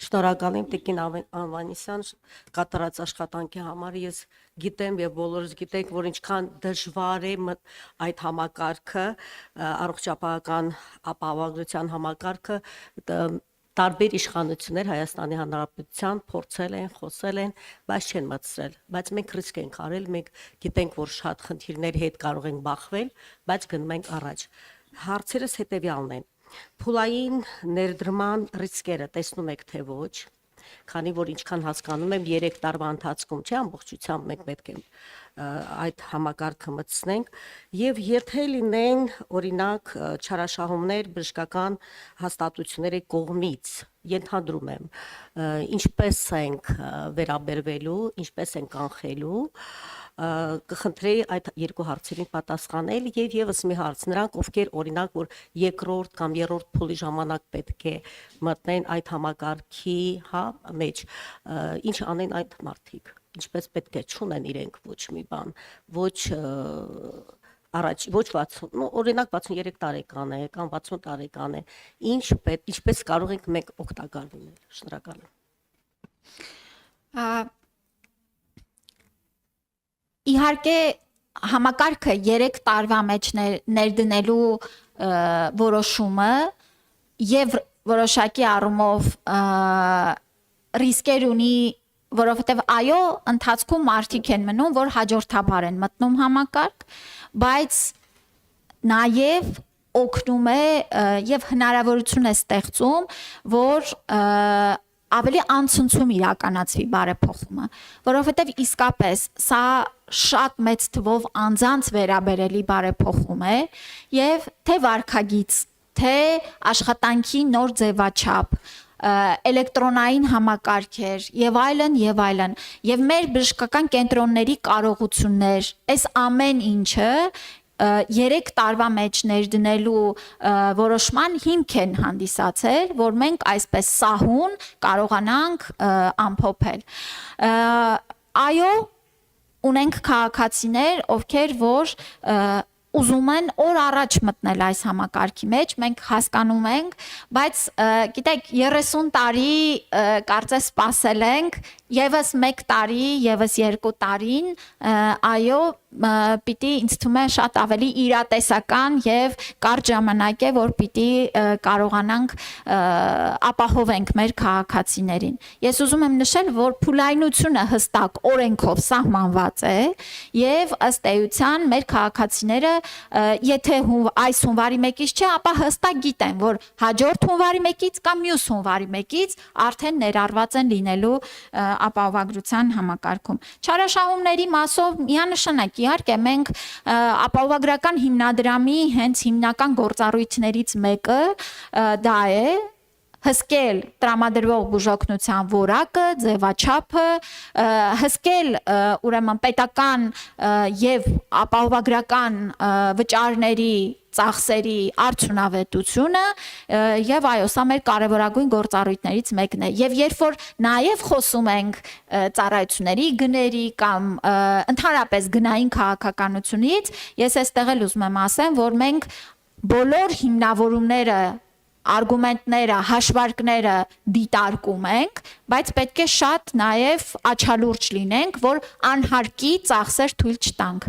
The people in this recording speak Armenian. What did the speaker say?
Շնորհակալ եմ Տիկին Անվանիսյան կատարած աշխատանքի համար։ Ես գիտեմ եւ բոլորս գիտենք, որ ինչքան դժվար է այդ համակարգը, առողջապահական ապահովագրության համակարգը տարբեր իշխանություններ Հայաստանի Հանրապետության փորձել են, խոսել են, բայց չեն մտցրել, բայց մենք ռիսկ ենք արել, մենք գիտենք, որ շատ խնդիրների հետ կարող ենք բախվել, բայց գնում ենք առաջ։ Հարցերս հետեւյալն են. Փուլային ներդրման ռիսկերը տեսնում եք թե ոչ, քանի որ ինչքան հասկանում եմ 3 տարվա ընթացքում չէ ամբողջությամբ մենք պետք է այդ համակարգը մտցնենք եւ եթե լինեն օրինակ չարաշահումներ բժշկական հաստատությունների կողմից ենթադրում եմ ինչպես ենք վերաբերվելու, ինչպես են կանխելու կխնդրեի այդ երկու հարցերին պատասխանել եւ եւս մի հարց նրանք ովքեր օրինակ որ երկրորդ կամ երրորդ փուլի ժամանակ պետք է մտնեն այդ համակարգի մեջ ինչ անեն այդ մարդիկ ինչպես պետք է չունեն իրենք ոչ մի բան ոչ առաջ ոչ 60 օրինակ 63 տարեկան է կամ 60 տարեկան է ինչպես կարող ենք մենք օգտակար լինել շնորհակալ եմ Իհարկե համակարգը 3 տարվա մեջ ներդնելու որոշումը եւ որոշակի առումով ռիսկեր ունի, որովհետեւ այո, ընթացքում մարդիկ են մնում, որ հաջորդաբար են մտնում համակարգ, բայց նաեւ օգնում է եւ հնարավորություն է ստեղծում, որ ավելի անցնցում իրականացվի բարեփոխումը, որովհետև իսկապես սա շատ մեծ թվով անձանց վերաբերելի բարեփոխում է եւ թե վարքագիծ, թե աշխատանքի նոր ձևաչափ, էլեկտրոնային համակարգեր եւ այլն եւ մեր բժշկական կենտրոնների կարողություններ, այս ամեն ինչը 3 տարվա մեջ ներդնելու որոշման հիմք են հանդիսացել, որ մենք այսպես սահուն կարողանանք ամփոփել։ Այո, ունենք քաղաքացիներ, ովքեր որ ուզում են օր առաջ մտնել այս համակարգի մեջ, մենք հասկանում ենք, բայց գիտեք 30 տարի կարծես սպասել ենք, եւս 1 տարի, եւս 2 տարին, այո, պիտի ինձ թվում է շատ ավելի իրատեսական եւ կարճ ժամանակ է, որ պիտի կարողանանք ապահովենք մեր քաղաքացիներին։ Ես ուզում եմ նշել, որ փուլայնությունը հստակ օրենքով սահմանված է եւ ըստ էության մեր քաղաքացիները եթե այս հունվարի 1-ից չէ, ապա հստակ գիտեն, որ հաջորդ հունվարի 1-ից կամ մյուս հունվարի 1-ից արդեն ներառված են լինելու ապահովագրության համակարգում։ Չարաշահումների մասով միանշանակ իհարկե մենք ապահովագրական հիմնադրամի հենց հիմնական գործառույթներից մեկը դա է հսկել տրամադրվող բուժօգնության որակը, ձևաչափը, հսկել ուրեմն պետական եւ ապահովագրական վճարների ծախսերի արդյունավետությունը եւ այո, սա մեր կարևորագույն գործառույթներից մեկն է։ Եվ երբ որ նաեւ խոսում ենք ծառայությունների գների կամ ընդհանրապես գնային քաղաքականությունից, ես այստեղ էլ ուզում եմ ասեմ, որ մենք բոլոր հիմնավորումները արգումենտները, հաշվարկները դիտարկում ենք, բայց պետք է շատ նաև աչալուրջ լինենք, որ անհարկի ծախսեր թույլ չտանք։